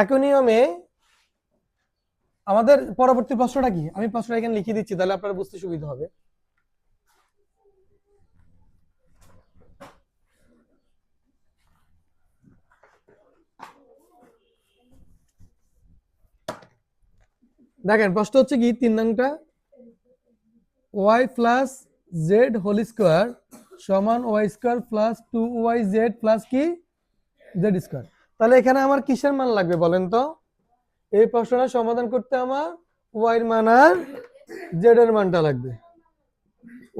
একই নিয়মে আমাদের পরবর্তী প্রশ্নটা কি, আমি প্রশ্নটা এখানে লিখে দিচ্ছি, তাহলে আপনারা বুঝতে সুবিধা হবে। দেখেন প্রশ্ন হচ্ছে কি 3 নংটা, y plus Z whole square সমান Y square plus 2yz plus কি জেড স্কোয়ার। তাহলে এখানে আমার কিসের মান লাগবে বলেন তো? এই প্রশ্নটা সমাধান করতে আমার ওয়াই এর মান আর জেড এর মানটা লাগবে,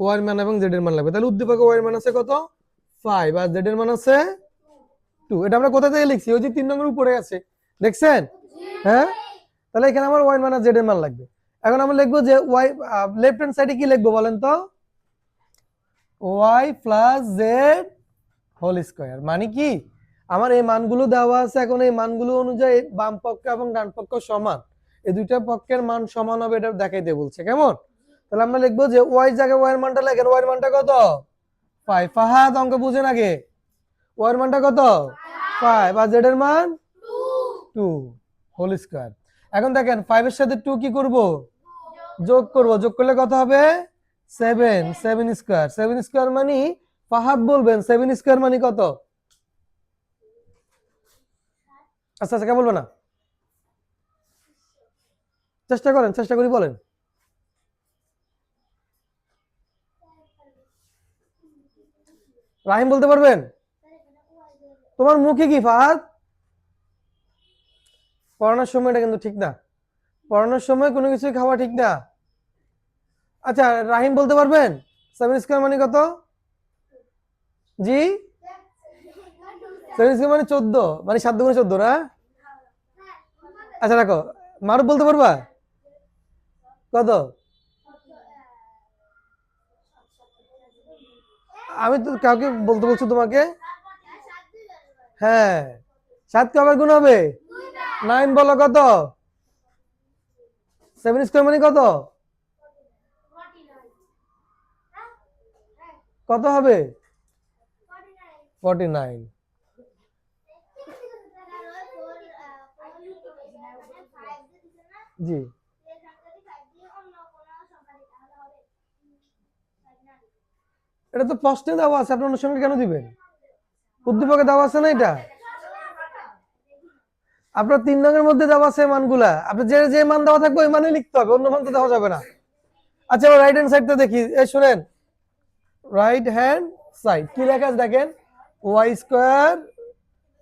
ওয়াই এর মান এবং জেড এর মান লাগবে। তাহলে উদ্দীপকে ওয়াই এর মান আছে কত 5 আর জেড এর মান আছে 2। এটা আমরা কোথা থেকে লিখছি? ওই যে 3 নম্বরের উপরে আছে, দেখছেন? হ্যাঁ, তাহলে এখানে আমার ওয়াই এর মান আর জেড এর মান লাগবে। এখন আমরা লিখবো যে ওয়াই লেফট হ্যান্ড সাইডে কি লিখবো বলেন তো? Y plus Z whole square. মানে কি আমার এই মানগুলো দেওয়া আছে, এখন এই মানগুলো অনুযায়ী বাম পক্ষ এবং ডান পক্ষ সমান, এই দুইটা পক্ষের মান সমান হবে এটা দেখাইতে বলছে। কেমন? তাহলে আমরা লিখবো যে ওয়াই জায়গায় ওয়াই এর মানটা লেখেন, ওয়াই এর মানটা কত 5। ফাহাদ অঙ্ক বুঝেন আগে, ওয়াই এর মানটা কত 5 আর জেড এর মান 2 হোল স্কোয়ার। এখন দেখেন 5 এর সাথে 2 কি করব? যোগ করব। যোগ করলে কত হবে 7, 7 স্কোয়ার। 7 স্কোয়ার মানে ফাহাদ বলবেন 7 স্কোয়ার মানে কত? আচ্ছা আচ্ছা, কে বলবে না? চেষ্টা করেন, চেষ্টা করি বলেন। রাহিম বলতে পারবেন? তোমার মুখে কি ফাহাদ? পড়ানোর সময় এটা কিন্তু ঠিক না, পড়ানোর সময় কোনো কিছু খাওয়া ঠিক না। আচ্ছা রাহিম বলতে পারবেন 7 স্কোয়ার মানে কত? জি 7 স্কোয়ার মানে 14, মানে 7 দুগুণে 14 না? আচ্ছা রাখো, মারুফ বলতে পারবা কত? আমি তো কাউকে বলতে বলছি তোমাকে। হ্যাঁ 7 কে আবার গুণ হবে 9, বলো কত? 7 স্কোয়ার মানে কত? কত হবে? 49। জি এটা তো প্রশ্নে দেওয়া আছে, আপনি অন্য সঙ্গে কেন দিবেন? উদ্দীপকে দেওয়া আছে না এটা? আপনার 3 নংয়ের মধ্যে দেওয়া আছে মানগুলা, আপনি যে যে মান দেওয়া থাকবে ওই মানে লিখতে হবে, অন্য মান তো দেওয়া যাবে না। আচ্ছা এবার রাইট হ্যান্ড সাইডটা দেখি, এই শুনেন, রাইট হ্যান্ড সাইড কি লেখা আছে দেখেন, Y square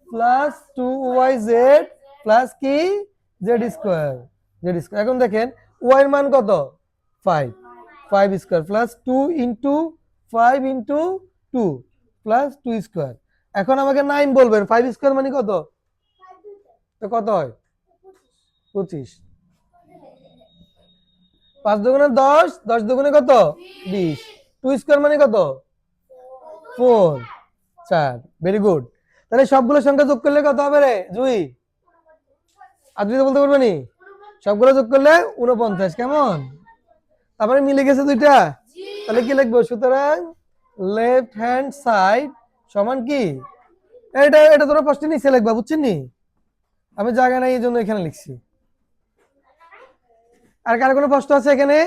plus 2yz plus কি জেড স্কোয়ার, জেড স্কোয়ার। এখন দেখেন ওয়াই এর মান কত 5, 5 square plus 2 into 5 into 2 plus 2 square. এখন আমাকে 9 বলবেন, 5 স্কোয়ার মানে কত? তো কত হয় 25। 5 দুগুণে 10, 10 দুগুণে কত 20। 2 স্কোয়ার মানে কত 4, 4। Very good. তাহলে সবগুলো সংখ্যা যোগ করলে কত হবে রে জুই? আদ্রিতা বলতে পারবে নি? সবগুলো যোগ করলে 49। কেমন? তারপরে মিলে গেছে দুইটা, তাহলে কি লিখবো? সুতরাং লেফট হ্যান্ড সাইড সমান কি, এটা এটা তোরা প্রশ্নে নিচে লিখবা, বুঝছেন নি? আমি জায়গা নাই এই জন্য এখানে লিখছি। আর কার কোনো প্রশ্ন আছে এখানে?